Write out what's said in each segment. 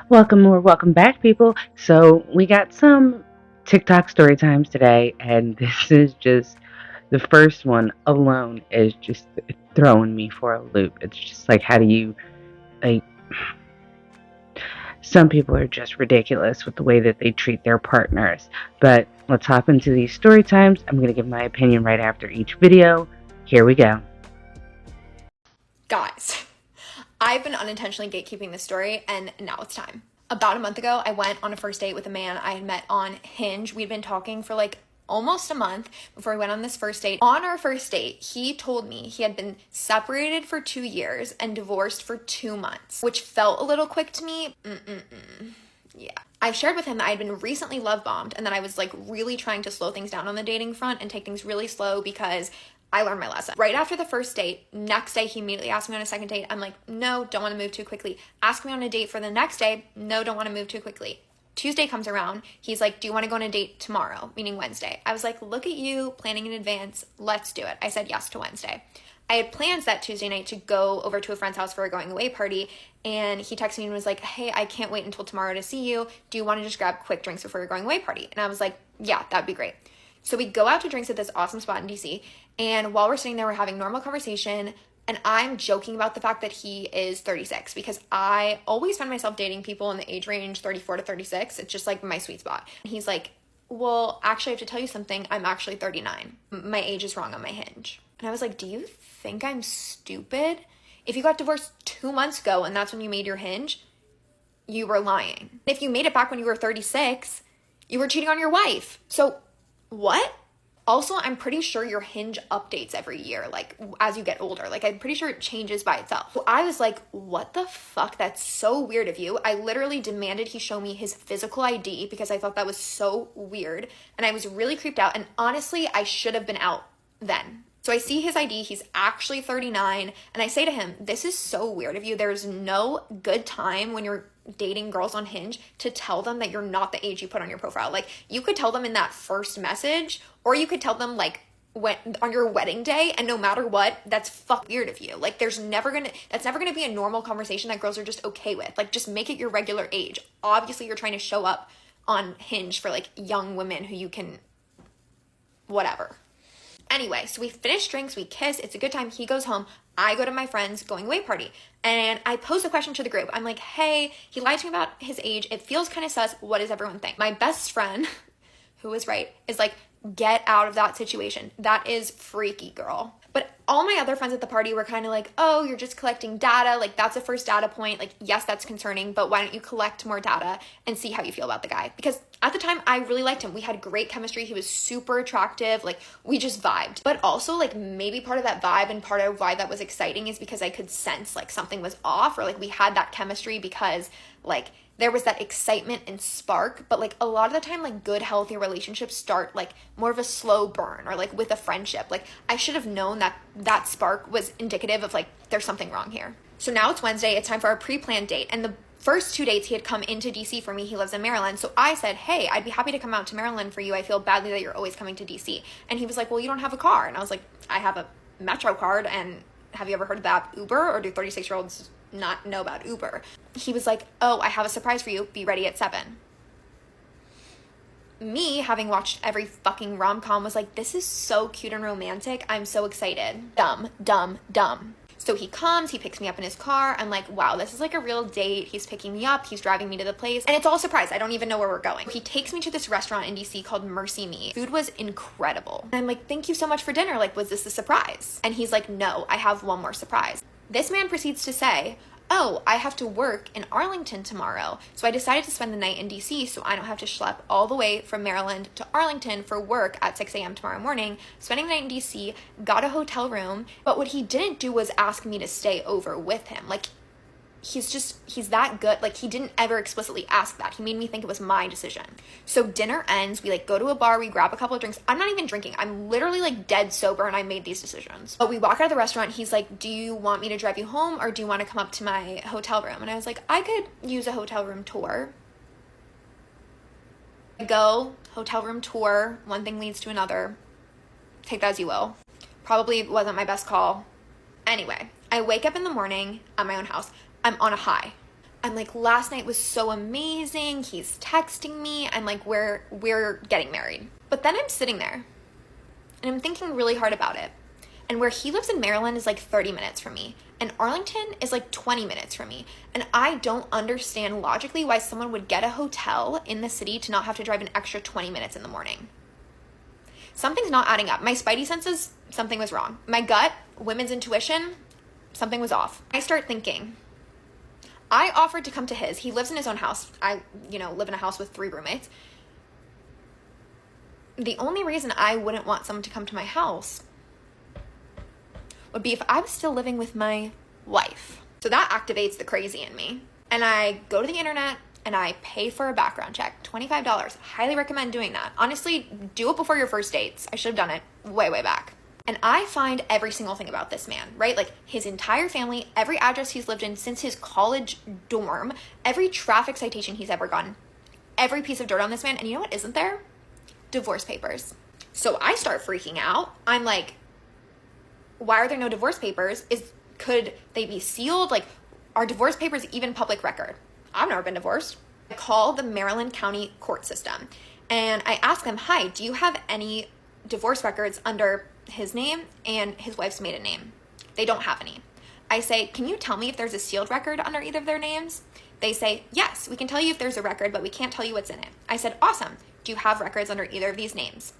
Welcome or welcome back, people. So, we got some TikTok story times today, and this is just the first one alone is just throwing me for a loop. It's just like, how do you, like, some people are just ridiculous with the way that they treat their partners. But let's hop into these story times. I'm going to give my opinion right after each video. Here we go. Guys, I've been unintentionally gatekeeping this story, and now it's time. About a month ago, I went on a first date with a man I had met on Hinge. We'd been talking for like almost a month before we went on this first date. On our first date, he told me he had been separated for 2 years and divorced for 2 months, which felt a little quick to me. Yeah. I shared with him that I had been recently love bombed and that I was like really trying to slow things down on the dating front and take things really slow because I learned my lesson. Right after the first date, next day, he immediately asked me on a second date. I'm like, no, don't want to move too quickly. Ask me on a date for the next day. No, don't want to move too quickly. Tuesday comes around. He's like, do you want to go on a date tomorrow? Meaning Wednesday. I was like, look at you planning in advance. Let's do it. I said yes to Wednesday. I had plans that Tuesday night to go over to a friend's house for a going away party. And he texted me and was like, hey, I can't wait until tomorrow to see you. Do you want to just grab quick drinks before your going away party? And I was like, yeah, that'd be great. So we go out to drinks at this awesome spot in DC. And while we're sitting there, we're having normal conversation. And I'm joking about the fact that he is 36 because I always find myself dating people in the age range 34 to 36. It's just like my sweet spot. And he's like, well, actually, I have to tell you something. I'm actually 39. My age is wrong on my Hinge. And I was like, do you think I'm stupid? If you got divorced 2 months ago and that's when you made your Hinge, you were lying. If you made it back when you were 36, you were cheating on your wife. So what? Also, I'm pretty sure your Hinge updates every year, like as you get older. Like, I'm pretty sure it changes by itself. So I was like, what the fuck? That's so weird of you. I literally demanded he show me his physical ID because I thought that was so weird. And I was really creeped out. And honestly, I should have been out then. So I see his ID, he's actually 39, and I say to him, this is so weird of you. There's no good time when you're dating girls on Hinge to tell them that you're not the age you put on your profile. Like, you could tell them in that first message, or you could tell them like when on your wedding day, and no matter what, that's fuck weird of you. Like, that's never gonna be a normal conversation that girls are just okay with. Like, just make it your regular age. Obviously, you're trying to show up on Hinge for like young women who you can whatever. Anyway, so we finish drinks, we kiss, it's a good time. He goes home. I go to my friend's going away party. And I pose a question to the group. I'm like, hey, he lied to me about his age. It feels kind of sus. What does everyone think? My best friend, who was right, is like, get out of that situation. That is freaky, girl. But all my other friends at the party were kind of like, oh, you're just collecting data. Like, that's a first data point. Like, yes, that's concerning, but why don't you collect more data and see how you feel about the guy? Because at the time, I really liked him. We had great chemistry. He was super attractive. Like, we just vibed. But also, like, maybe part of that vibe and part of why that was exciting is because I could sense, like, something was off, or, like, we had that chemistry because, like, there was that excitement and spark. But like a lot of the time, like good healthy relationships start like more of a slow burn, or like with a friendship. Like, I should have known that that spark was indicative of like there's something wrong here. So now it's Wednesday, it's time for our pre-planned date. And the first 2 dates he had come into DC for me. He lives in Maryland. So I said, hey, I'd be happy to come out to Maryland for you. I feel badly that you're always coming to DC. And he was like, well, you don't have a car. And I was like, I have a Metro card. And have you ever heard of that Uber? Or do 36-year-olds not know about Uber? He was like, oh, I have a surprise for you. Be ready at 7. Me, having watched every fucking rom-com, was like, this is so cute and romantic. I'm so excited. Dumb, dumb, dumb. So he comes, he picks me up in his car. I'm like, wow, this is like a real date. He's picking me up, he's driving me to the place, and it's all a surprise. I don't even know where we're going. He takes me to this restaurant in DC called Mercy Me. Food was incredible. And I'm like, thank you so much for dinner. Like, was this a surprise? And he's like, no, I have one more surprise. This man proceeds to say, oh, I have to work in Arlington tomorrow. So I decided to spend the night in DC so I don't have to schlep all the way from Maryland to Arlington for work at 6 a.m. tomorrow morning. Spending the night in DC, got a hotel room. But what he didn't do was ask me to stay over with him. Like, he's that good. Like, he didn't ever explicitly ask that. He made me think it was my decision. So dinner ends, we like go to a bar, we grab a couple of drinks. I'm not even drinking. I'm literally like dead sober, and I made these decisions. But we walk out of the restaurant, he's like, do you want me to drive you home, or do you want to come up to my hotel room? And I was like, I could use a hotel room tour. I go, hotel room tour, one thing leads to another. Take that as you will. Probably wasn't my best call. Anyway, I wake up in the morning at my own house. I'm on a high. I'm like, last night was so amazing. He's texting me. I'm like, we're getting married. But then I'm sitting there and I'm thinking really hard about it. And where he lives in Maryland is like 30 minutes from me. And Arlington is like 20 minutes from me. And I don't understand logically why someone would get a hotel in the city to not have to drive an extra 20 minutes in the morning. Something's not adding up. My spidey senses, something was wrong. My gut, women's intuition, something was off. I start thinking. I offered to come to his. He lives in his own house. I, live in a house with 3 roommates. The only reason I wouldn't want someone to come to my house would be if I was still living with my wife. So that activates the crazy in me. And I go to the internet and I pay for a background check, $25. Highly recommend doing that. Honestly, do it before your first dates. I should have done it way, way back. And I find every single thing about this man, right? Like his entire family, every address he's lived in since his college dorm, every traffic citation he's ever gotten, every piece of dirt on this man. And you know what isn't there? Divorce papers. So I start freaking out. I'm like, why are there no divorce papers? Could they be sealed? Like, are divorce papers even public record? I've never been divorced. I call the Maryland County court system and I ask them, hi, do you have any divorce records under his name and his wife's maiden name? They don't have any. I say, can you tell me if there's a sealed record under either of their names? They say, yes, we can tell you if there's a record, but we can't tell you what's in it. I said, awesome. Do you have records under either of these names?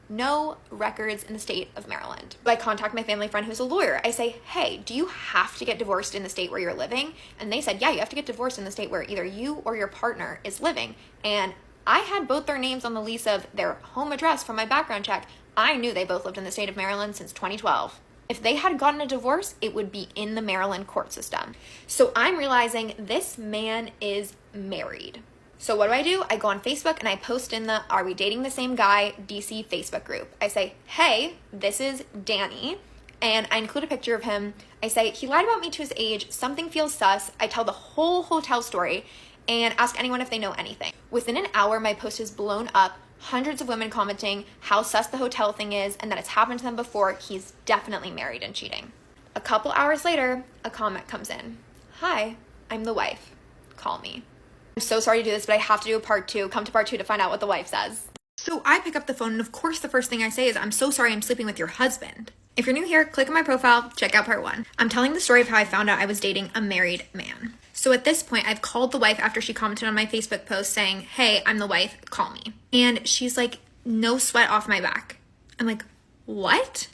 No records in the state of Maryland. I contact my family friend who's a lawyer. I say, hey, do you have to get divorced in the state where you're living? And they said, yeah, you have to get divorced in the state where either you or your partner is living. And I had both their names on the lease of their home address from my background check. I knew they both lived in the state of Maryland since 2012. If they had gotten a divorce, it would be in the Maryland court system. So I'm realizing this man is married. So what do? I go on Facebook and I post in the Are We Dating the Same Guy DC Facebook group. I say, hey, this is Danny. And I include a picture of him. I say, he lied about me to his age. Something feels sus. I tell the whole hotel story and ask anyone if they know anything. Within an hour, my post is blown up. Hundreds of women commenting how sus the hotel thing is and that it's happened to them before. He's definitely married and cheating. A couple hours later, a comment comes in. Hi, I'm the wife. Call me. I'm so sorry to do this, but I have to do a part 2. Come to part 2 to find out what the wife says. So I pick up the phone and of course the first thing I say is, I'm so sorry I'm sleeping with your husband. If you're new here, click on my profile, check out part 1. I'm telling the story of how I found out I was dating a married man. So at this point, I've called the wife after she commented on my Facebook post saying, hey, I'm the wife, call me. And she's like, no sweat off my back. I'm like, what?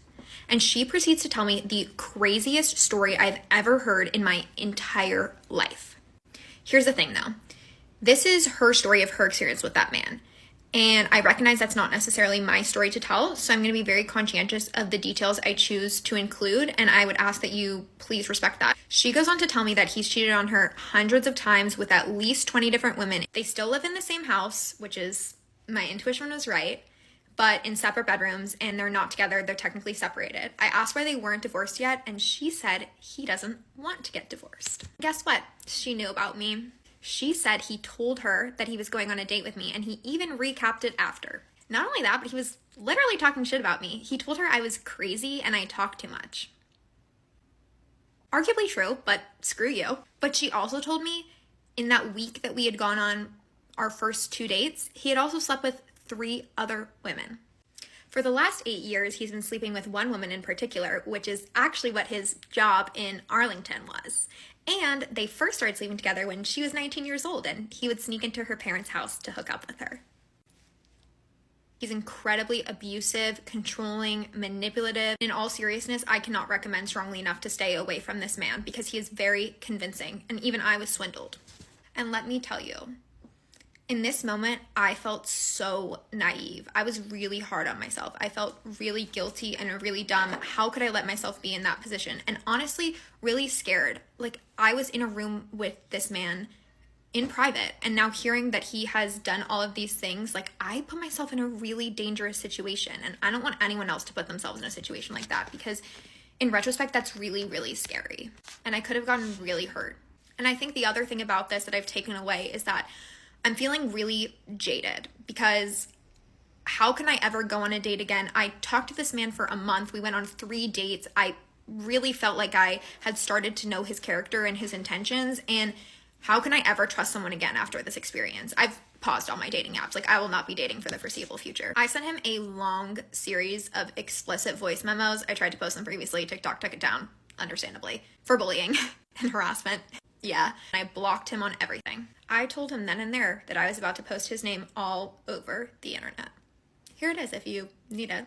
And she proceeds to tell me the craziest story I've ever heard in my entire life. Here's the thing though. This is her story of her experience with that man. And I recognize that's not necessarily my story to tell, so I'm going to be very conscientious of the details I choose to include, and I would ask that you please respect that. She goes on to tell me that he's cheated on her hundreds of times with at least 20 different women. They still live in the same house, which is, my intuition was right, but in separate bedrooms, and they're not together, they're technically separated. I asked why they weren't divorced yet, and she said he doesn't want to get divorced. Guess what? She knew about me. She said he told her that he was going on a date with me, and he even recapped it after. Not only that, but he was literally talking shit about me. He told her I was crazy and I talked too much. Arguably true, but screw you. But she also told me in that week that we had gone on our first 2 dates, he had also slept with 3 other women. For the last 8 years, he's been sleeping with one woman in particular, which is actually what his job in Arlington was. And they first started sleeping together when she was 19 years old, and he would sneak into her parents' house to hook up with her. He's incredibly abusive, controlling, manipulative. In all seriousness, I cannot recommend strongly enough to stay away from this man because he is very convincing, and even I was swindled. And let me tell you, in this moment, I felt so naive. I was really hard on myself. I felt really guilty and really dumb. How could I let myself be in that position? And honestly, really scared. Like, I was in a room with this man in private, and now hearing that he has done all of these things, like, I put myself in a really dangerous situation, and I don't want anyone else to put themselves in a situation like that because in retrospect, that's really, really scary. And I could have gotten really hurt. And I think the other thing about this that I've taken away is that I'm feeling really jaded because how can I ever go on a date again? I talked to this man for a month. We went on 3 dates. I really felt like I had started to know his character and his intentions. And How can I ever trust someone again after this experience? I've paused all my dating apps. Like, I will not be dating for the foreseeable future. I sent him a long series of explicit voice memos. I tried to post them previously. TikTok took it down, understandably, for bullying and harassment. Yeah, I blocked him on everything. I told him then and there that I was about to post his name all over the internet. Here it is if you need it.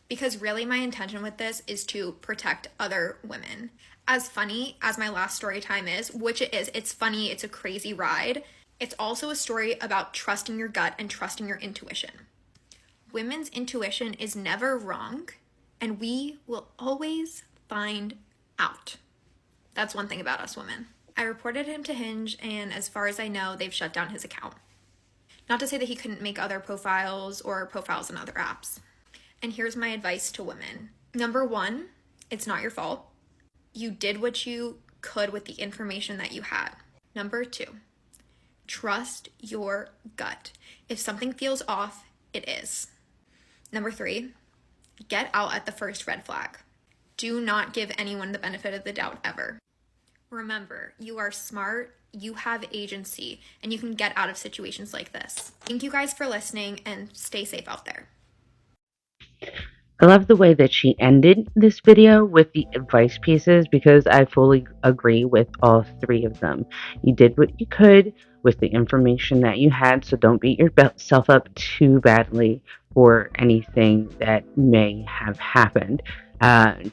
Because really my intention with this is to protect other women. As funny as my last story time is, which it is, it's funny, it's a crazy ride, it's also a story about trusting your gut and trusting your intuition. Women's intuition is never wrong, and we will always find out. That's one thing about us women. I reported him to Hinge, and as far as I know, they've shut down his account. Not to say that he couldn't make other profiles or profiles in other apps. And here's my advice to women. Number one, it's not your fault. You did what you could with the information that you had. Number two, trust your gut. If something feels off, it is. Number three, get out at the first red flag. Do not give anyone the benefit of the doubt ever. Remember, you are smart, you have agency, and you can get out of situations like this. Thank you guys for listening, and stay safe out there. I love the way that she ended this video with the advice pieces because I fully agree with all three of them. You did what you could with the information that you had, so don't beat yourself up too badly for anything that may have happened.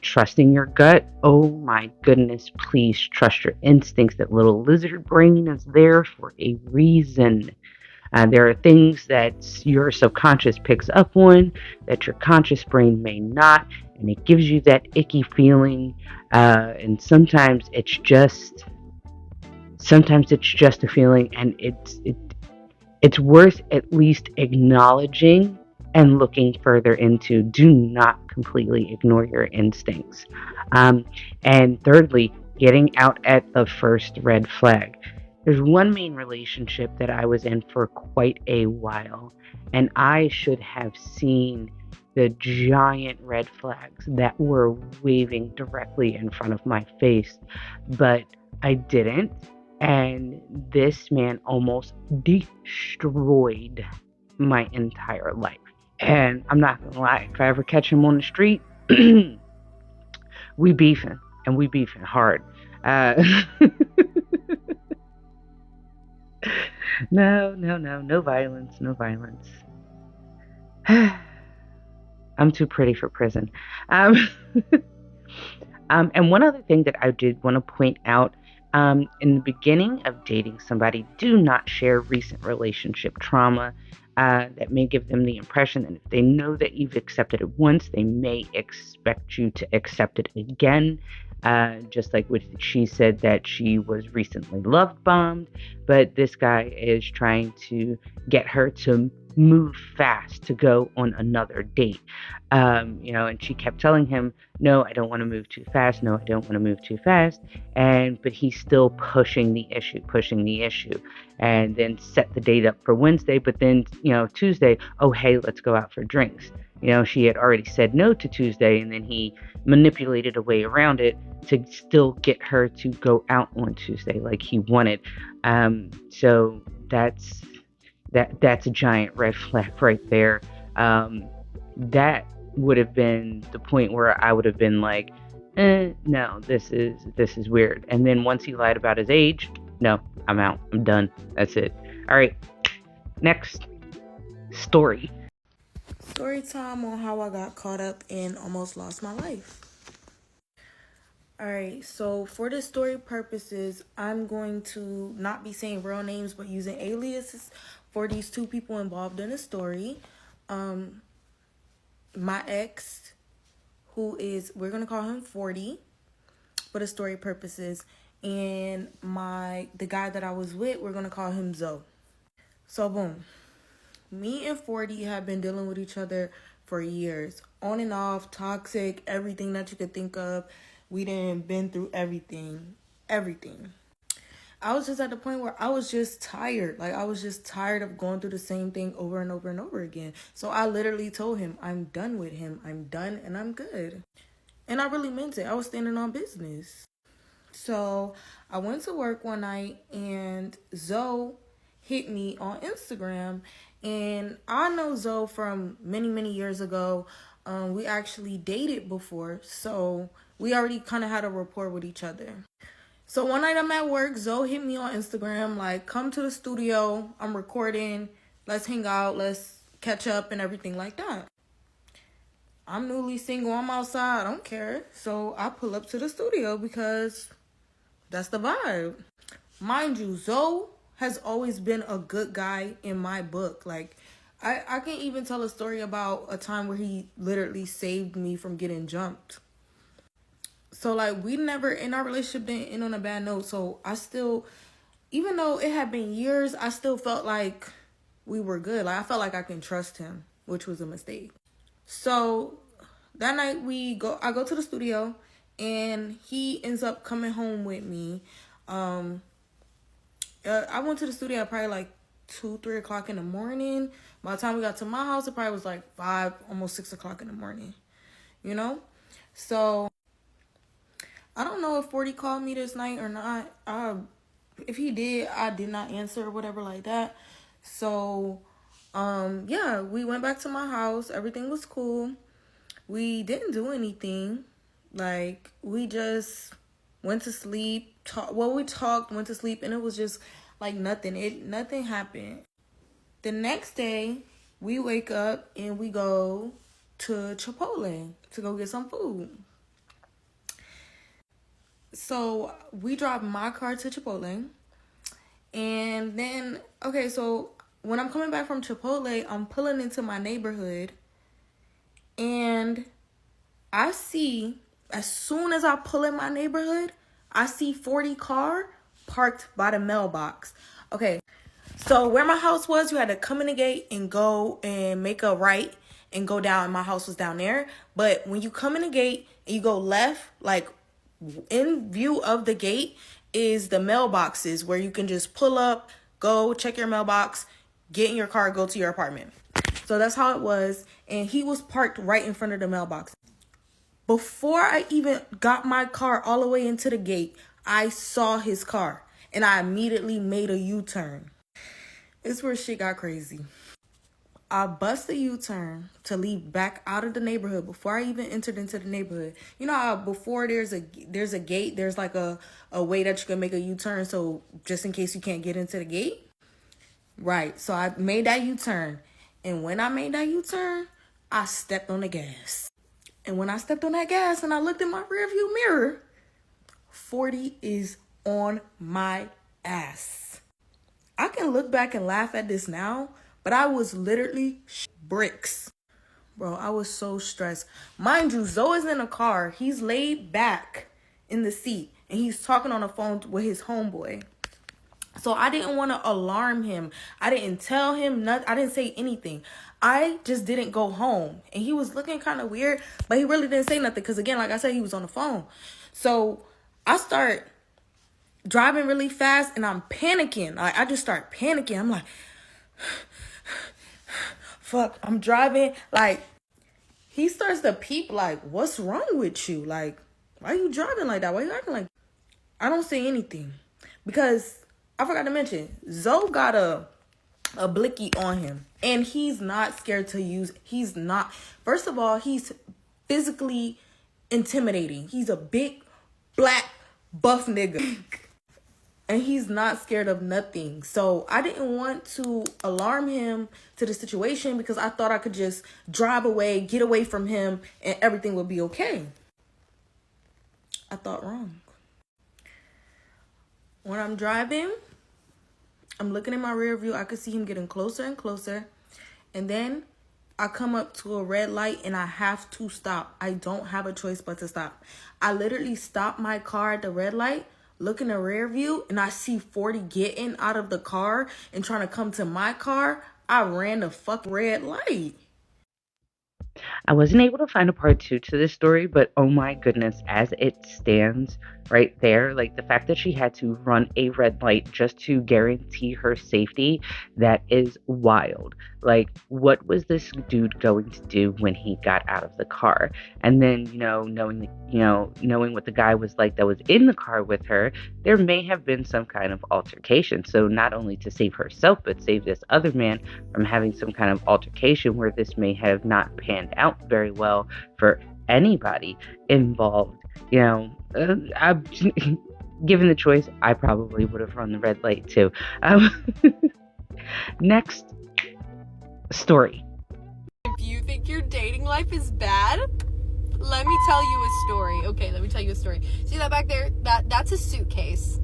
Trusting your gut, oh my goodness, please trust your instincts. That little lizard brain is there for a reason. There are things that your subconscious picks up on that your conscious brain may not, and it gives you that icky feeling. And sometimes it's just a feeling, and it's worth at least acknowledging and looking further into. Do not completely ignore your instincts. And thirdly, getting out at the first red flag. There's one main relationship that I was in for quite a while, and I should have seen the giant red flags that were waving directly in front of my face, but I didn't, and this man almost destroyed my entire life. And I'm not gonna lie, if I ever catch him on the street, we beefing, and we beefing hard. No violence, no violence. I'm too pretty for prison. And one other thing that I did want to point out, in the beginning of dating somebody, do not share recent relationship trauma. That may give them the impression that if they know that you've accepted it once, they may expect you to accept it again. Just like she said that she was recently love bombed, but this guy is trying to get her to move fast to go on another date. And she kept telling him, no, I don't want to move too fast. No, I don't want to move too fast. But he's still pushing the issue, and then set the date up for Wednesday. But then, Tuesday, oh, hey, let's go out for drinks. She had already said no to Tuesday, and then he manipulated a way around it to still get her to go out on Tuesday like he wanted. So that's a giant red flag right there. That would have been the point where I would have been like, no, this is weird. And then once he lied about his age, no, I'm out. I'm done. That's it. All right. Next story. Story time on how I got caught up and almost lost my life. Alright, so for the story purposes, I'm going to not be saying real names, but using aliases for these two people involved in the story. My ex, we're going to call him 40 for the story purposes, and the guy that I was with, we're going to call him Zoe. So boom. Me and 40 have been dealing with each other for years. On and off, toxic, everything that you could think of. We done been through everything. I was just at the point where I was just tired. I was just tired of going through the same thing over and over and over again. So I literally told him, I'm done with him. I'm done and I'm good. And I really meant it. I was standing on business. So I went to work one night and Zoe hit me on Instagram. And I know Zoe from many, many years ago. We actually dated before. So we already kind of had a rapport with each other. So one night I'm at work, Zoe hit me on Instagram, like, come to the studio, I'm recording, let's hang out, let's catch up and everything like that. I'm newly single, I'm outside, I don't care. So I pull up to the studio because that's the vibe. Mind you, Zoe has always been a good guy in my book. Like, I can't even tell a story about a time where he literally saved me from getting jumped. So, like, we never, in our relationship, didn't end on a bad note. So, I still, even though it had been years, I still felt like we were good. Like, I felt like I can trust him, which was a mistake. So, that night, I go to the studio, and he ends up coming home with me. I went to the studio at probably like 2-3 o'clock in the morning. By the time we got to my house, it probably was like 5, almost 6 o'clock in the morning, you know? So I don't know if 40 called me this night or not. If he did, I did not answer or whatever like that. So, yeah, we went back to my house. Everything was cool. We didn't do anything. Like, we just went to sleep. We talked, went to sleep, and it was just like nothing. Nothing happened. The next day, we wake up and we go to Chipotle to go get some food. So we drive my car to Chipotle. And then, okay, so when I'm coming back from Chipotle, I'm pulling into my neighborhood. And I see, as soon as I pull in my neighborhood, I see 40 car parked by the mailbox. Okay, so where my house was, you had to come in the gate and go and make a right and go down. My house was down there. But when you come in the gate and you go left, like in view of the gate is the mailboxes where you can just pull up, go check your mailbox, get in your car, go to your apartment. So that's how it was. And he was parked right in front of the mailbox. Before I even got my car all the way into the gate, I saw his car and I immediately made a U-turn. It's where shit got crazy. I bust a U-turn to leave back out of the neighborhood before I even entered into the neighborhood. You know how before there's a gate, there's like a way that you can make a U-turn, so just in case you can't get into the gate? Right, so I made that U-turn. And when I made that U-turn, I stepped on the gas. And when I stepped on that gas and I looked in my rearview mirror, 40 is on my ass. I can look back and laugh at this now, but I was literally bricks. Bro, I was so stressed. Mind you, Zoe's in a car. He's laid back in the seat and he's talking on the phone with his homeboy. So I didn't want to alarm him. I didn't tell him nothing. I didn't say anything. I just didn't go home. And he was looking kind of weird, but he really didn't say nothing because, again, like I said, he was on the phone. So I start driving really fast and I'm panicking. I just start panicking. I'm like, fuck, I'm driving. Like, he starts to peep like, what's wrong with you? Like, why are you driving like that? Why are you acting like I don't say anything. Because I forgot to mention, Zoe got a blicky on him. And he's not scared to use. He's not. First of all, he's physically intimidating. He's a big, black, buff nigga. And he's not scared of nothing. So I didn't want to alarm him to the situation because I thought I could just drive away, get away from him, and everything would be okay. I thought wrong. When I'm driving, I'm looking in my rear view. I could see him getting closer and closer. And then I come up to a red light and I have to stop. I don't have a choice but to stop. I literally stop my car at the red light, look in the rear view, and I see 40 getting out of the car and trying to come to my car. I ran the fuck red light. I wasn't able to find a part two to this story, but oh my goodness, as it stands right there, like the fact that she had to run a red light just to guarantee her safety, that is wild. Like, what was this dude going to do when he got out of the car? And then, knowing what the guy was like that was in the car with her, there may have been some kind of altercation. So, not only to save herself, but save this other man from having some kind of altercation where this may have not panned out very well for anybody involved. Given the choice, I probably would have run the red light too. Next story. If you think your dating life is bad, let me tell you a story. Okay, let me tell you a story. See that back there? That's a suitcase.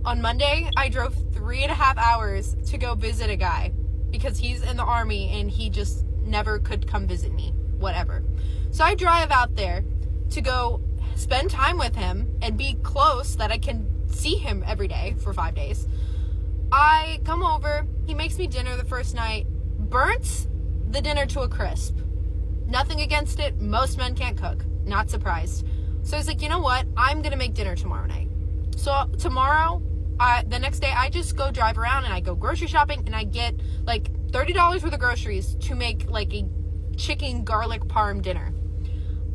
On Monday, I drove 3.5 hours to go visit a guy because he's in the Army and he just never could come visit me. Whatever. So I drive out there to go spend time with him and be close that I can see him every day for 5 days. I come over, he makes me dinner the first night, burnt the dinner to a crisp. Nothing against it, most men can't cook. Not surprised. So I was like, you know what? I'm gonna make dinner tomorrow night. So tomorrow, the next day, I just go drive around and I go grocery shopping and I get like $30 worth of groceries to make like a chicken garlic parm dinner.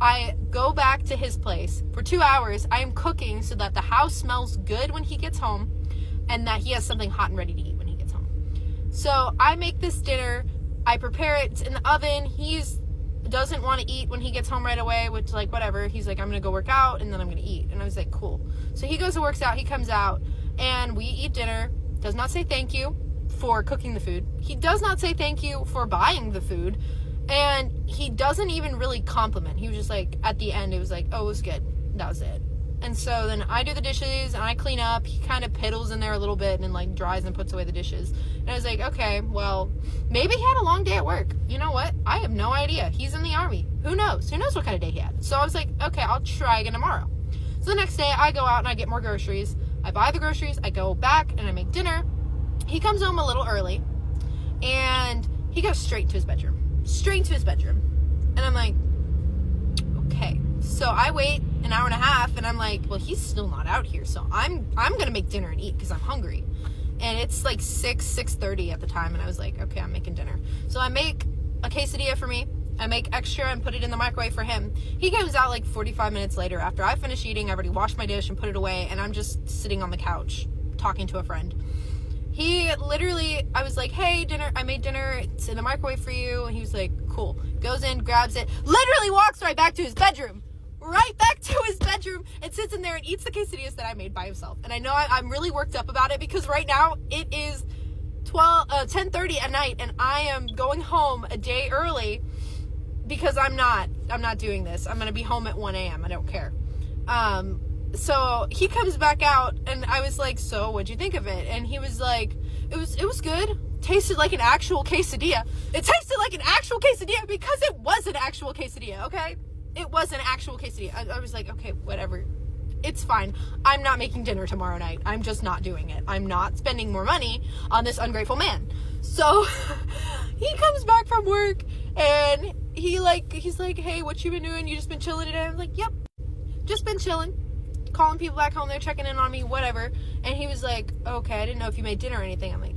I go back to his place. For 2 hours, I am cooking so that the house smells good when he gets home and that he has something hot and ready to eat when he gets home. So I make this dinner. I prepare it in the oven. He doesn't want to eat when he gets home right away, which, like, whatever. He's like, I'm going to go work out and then I'm going to eat. And I was like, cool. So he goes and works out. He comes out and we eat dinner. Does not say thank you for cooking the food. He does not say thank you for buying the food. And he doesn't even really compliment. He was just like, at the end, it was like, oh, it was good. That was it. And so then I do the dishes and I clean up. He kind of piddles in there a little bit and like dries and puts away the dishes. And I was like, okay, well, maybe he had a long day at work. You know what? I have no idea. He's in the Army. Who knows? Who knows what kind of day he had? So I was like, okay, I'll try again tomorrow. So the next day I go out and I get more groceries. I buy the groceries. I go back and I make dinner. He comes home a little early and he goes straight to his bedroom. Straight to his bedroom. And I'm like, okay. So I wait an hour and a half and I'm like, well, he's still not out here. So I'm going to make dinner and eat because I'm hungry. And it's like 6:30 at the time. And I was like, okay, I'm making dinner. So I make a quesadilla for me. I make extra and put it in the microwave for him. He comes out like 45 minutes later after I finish eating. I've already washed my dish and put it away. And I'm just sitting on the couch talking to a friend. He literally, I was like, hey, dinner, I made dinner, it's in the microwave for you. And he was like, cool. Goes in, grabs it, literally walks right back to his bedroom. Right back to his bedroom and sits in there and eats the quesadillas that I made by himself. And I know I'm really worked up about it because right now it is 10:30 at night and I am going home a day early because I'm not doing this. I'm going to be home at 1 a.m. I don't care. So he comes back out and I was like, so what'd you think of it? And he was like, it was good. Tasted like an actual quesadilla. It tasted like an actual quesadilla because it was an actual quesadilla, okay? It was an actual quesadilla. I was like, okay, whatever. It's fine. I'm not making dinner tomorrow night. I'm just not doing it. I'm not spending more money on this ungrateful man. So he comes back from work and he's like, hey, what you been doing? You just been chilling today? I'm like, yep, just been chilling. Calling people back home, they're checking in on me, whatever. And he was like, okay, I didn't know if you made dinner or anything. I'm like,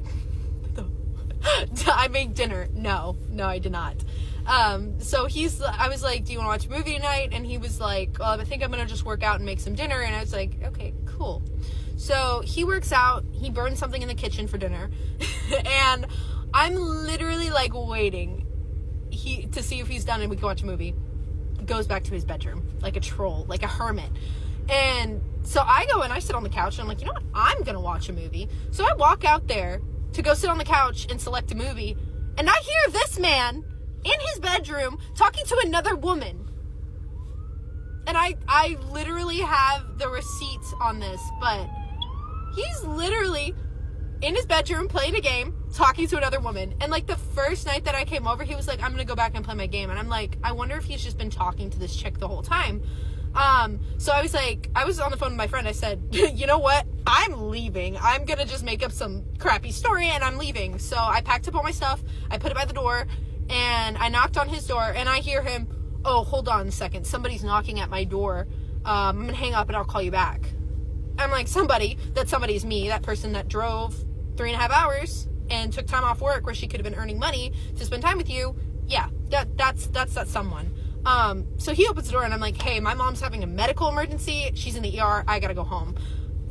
no. I made dinner. No, I did not. So I was like, do you want to watch a movie tonight? And he was like, well, I think I'm going to just work out and make some dinner. And I was like, okay, cool. So he works out, he burns something in the kitchen for dinner. And I'm literally like waiting to see if he's done and we can watch a movie. He goes back to his bedroom like a troll, like a hermit. And so I go and I sit on the couch and I'm like, you know what? I'm going to watch a movie. So I walk out there to go sit on the couch and select a movie. And I hear this man in his bedroom talking to another woman. And I literally have the receipts on this, but he's literally in his bedroom playing a game, talking to another woman. And like the first night that I came over, he was like, I'm going to go back and play my game. And I'm like, I wonder if he's just been talking to this chick the whole time. So I was like, I was on the phone with my friend. I said, you know what? I'm leaving. I'm going to just make up some crappy story and I'm leaving. So I packed up all my stuff. I put it by the door And I knocked on his door, and I hear him, oh, hold on a second, somebody's knocking at my door. I'm gonna hang up and I'll call you back. I'm like, somebody is me, that person that drove 3.5 hours and took time off work where she could have been earning money to spend time with you. Yeah, that's that someone. So he opens the door and I'm like, hey, my mom's having a medical emergency. She's in the ER. I gotta go home.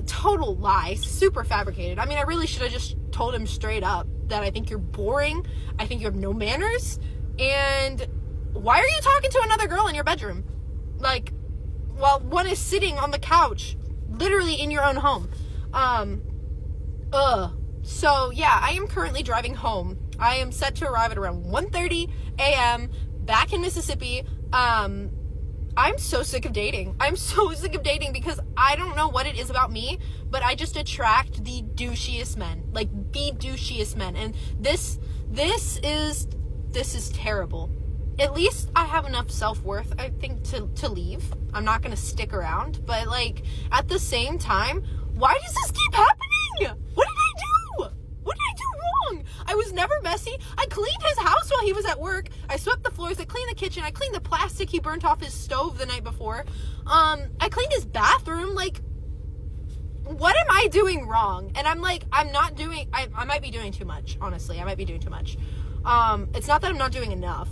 Total lie, super fabricated. I mean, I really should have just told him straight up that I think you're boring. I think you have no manners. And why are you talking to another girl in your bedroom? Like, while one is sitting on the couch, literally in your own home. So yeah, I am currently driving home. I am set to arrive at around 1:30 a.m. back in Mississippi. I'm so sick of dating. I'm so sick of dating because I don't know what it is about me, but I just attract the douchiest men. Like, the douchiest men. And this is terrible. At least I have enough self-worth, I think, to leave. I'm not gonna stick around, but like, at the same time, why does this keep happening? What did I do? What did I do wrong? I was never messy. I cleaned his house while he was at work. I swept the floors. I cleaned the kitchen. I cleaned the plastic he burnt off his stove the night before. I cleaned his bathroom. Like, what am I doing wrong? And I'm like, I might be doing too much, honestly. I might be doing too much. It's not that I'm not doing enough.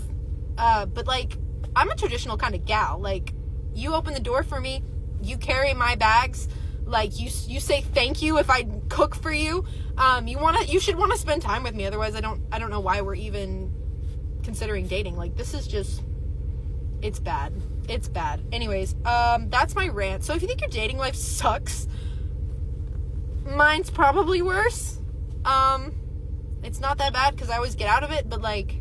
But like, I'm a traditional kind of gal. Like, you open the door for me. You carry my bags. Like, you say thank you if I cook for you. You should want to spend time with me. Otherwise, I don't know why we're even considering dating. Like, this is just, it's bad. It's bad. Anyways, that's my rant. So if you think your dating life sucks, mine's probably worse. It's not that bad because I always get out of it, but like,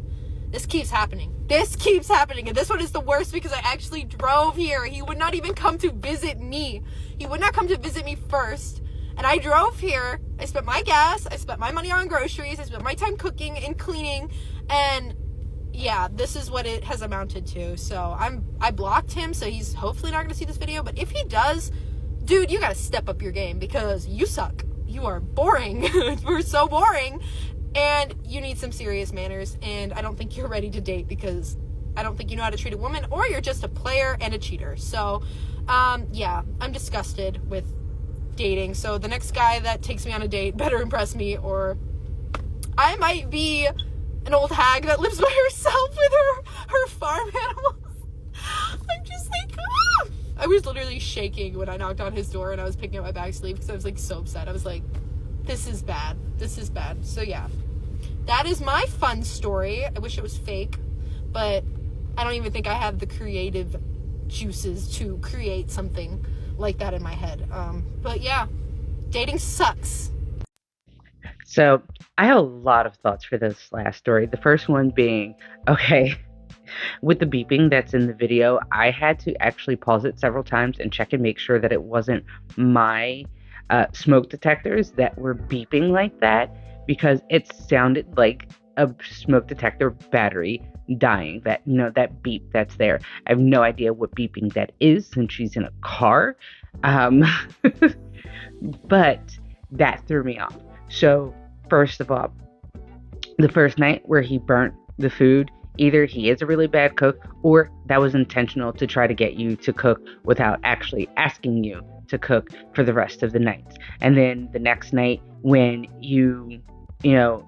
this keeps happening. And this one is the worst because I actually drove here. He would not even come to visit me. He would not come to visit me first. And I drove here. I spent my gas. I spent my money on groceries. I spent my time cooking and cleaning. And yeah, this is what it has amounted to. So I blocked him, so he's hopefully not going to see this video. But if he does, dude, you got to step up your game because you suck. You are boring. We're so boring. And you need some serious manners, and I don't think you're ready to date because I don't think you know how to treat a woman, or you're just a player and a cheater. So, yeah, I'm disgusted with dating. So the next guy that takes me on a date better impress me, or I might be an old hag that lives by herself with her farm animals. I'm just like, ah! I was literally shaking when I knocked on his door and I was picking up my bag sleeve because I was like so upset. I was like, this is bad. So yeah, that is my fun story. I wish it was fake, but I don't even think I have the creative juices to create something like that in my head. But yeah, dating sucks. So I have a lot of thoughts for this last story. The first one being, okay, with the beeping that's in the video, I had to actually pause it several times and check and make sure that it wasn't my smoke detectors that were beeping like that, because it sounded like a smoke detector battery dying. That, you know, that beep that's there. I have no idea what beeping that is since she's in a car. But that threw me off. So first of all, the first night where he burnt the food, either he is a really bad cook or that was intentional to try to get you to cook without actually asking you to cook for the rest of the nights. And then the next night when you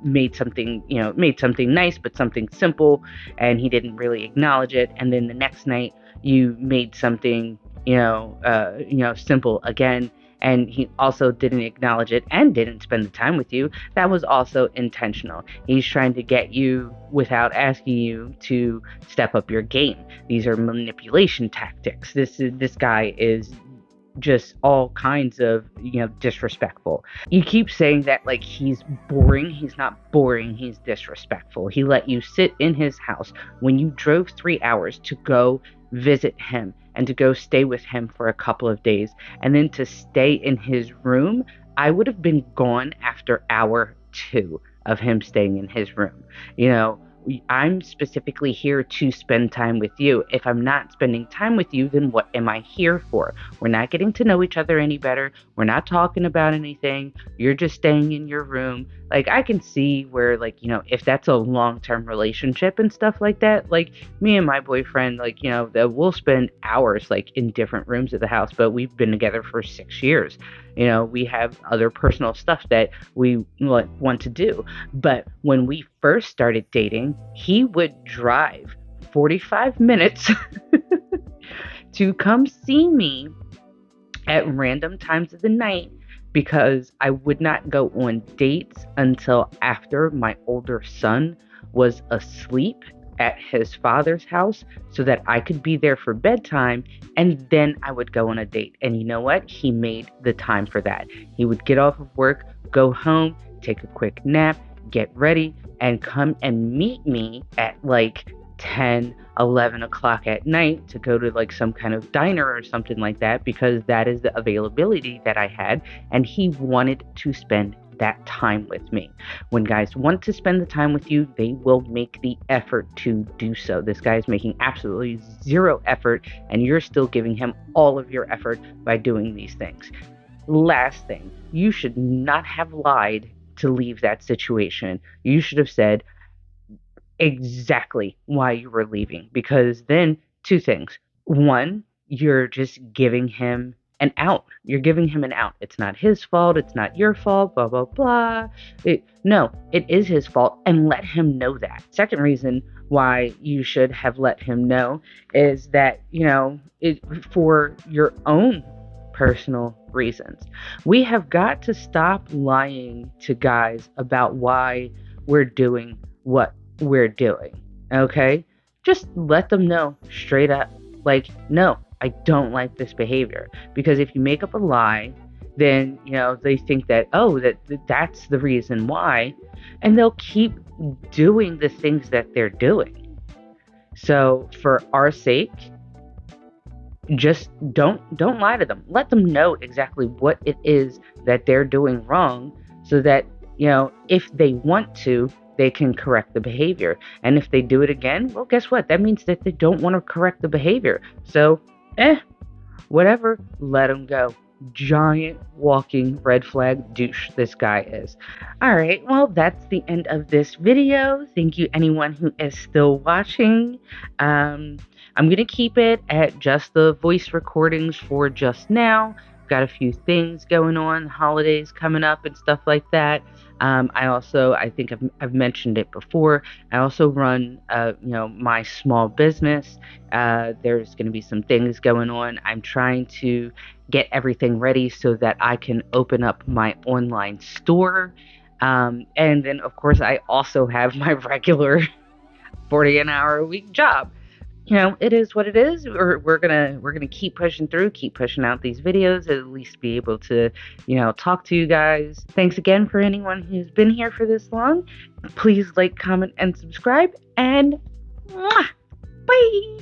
made something nice, but something simple, and he didn't really acknowledge it. And then the next night you made something, simple again, and he also didn't acknowledge it and didn't spend the time with you. That was also intentional. He's trying to get you without asking you to step up your game. These are manipulation tactics. This guy is just all kinds of, disrespectful. You keep saying that like he's boring. He's not boring. He's disrespectful. He let you sit in his house when you drove 3 hours to go visit him and to go stay with him for a couple of days, and then to stay in his room. I would have been gone after hour 2 of him staying in his room. I'm specifically here to spend time with you. If I'm not spending time with you, then what am I here for? We're not getting to know each other any better. We're not talking about anything. You're just staying in your room. Like, I can see where, like, you know, if that's a long-term relationship and stuff like that, like, me and my boyfriend, like, you know, that we'll spend hours, like, in different rooms of the house, but we've been together for 6 years. You know, we have other personal stuff that we want to do. But when we first started dating, he would drive 45 minutes to come see me at random times of the night, because I would not go on dates until after my older son was asleep at his father's house, so that I could be there for bedtime, and then I would go on a date. And you know what? He made the time for that. He would get off of work, go home, take a quick nap, get ready, and come and meet me at like 10, 11 o'clock at night to go to like some kind of diner or something like that, because that is the availability that I had, and he wanted to spend that time with me. When guys want to spend the time with you, they will make the effort to do so. This guy is making absolutely zero effort, and you're still giving him all of your effort by doing these things. Last thing, you should not have lied to leave that situation. You should have said exactly why you were leaving, because then two things. One, you're just giving him an out. You're giving him an out. It's not his fault. It's not your fault, blah, blah, blah. No, it is his fault, and let him know that. Second reason why you should have let him know is that, you know, for your own personal reasons. We have got to stop lying to guys about why we're doing what we're doing, okay? Just let them know straight up, like, no, I don't like this behavior. Because if you make up a lie, then, you know, they think that, oh, that's the reason why, and they'll keep doing the things that they're doing. So for our sake, just don't lie to them. Let them know exactly what it is that they're doing wrong, so that, you know, if they want to, they can correct the behavior. And if they do it again, well, guess what? That means that they don't want to correct the behavior. So, whatever, let them go. Giant walking red flag douche this guy is. All right, well, that's the end of this video. Thank you anyone who is still watching. I'm going to keep it at just the voice recordings for just now. Got a few things going on, holidays coming up and stuff like that. I think I've mentioned it before. I also run, my small business. There's going to be some things going on. I'm trying to get everything ready so that I can open up my online store. And then, of course, I also have my regular 40 an hour a week job. You know, it is what it is. We're gonna keep pushing through, keep pushing out these videos, at least be able to, you know, talk to you guys. Thanks again for anyone who's been here for this long. Please like, comment, and subscribe, and bye.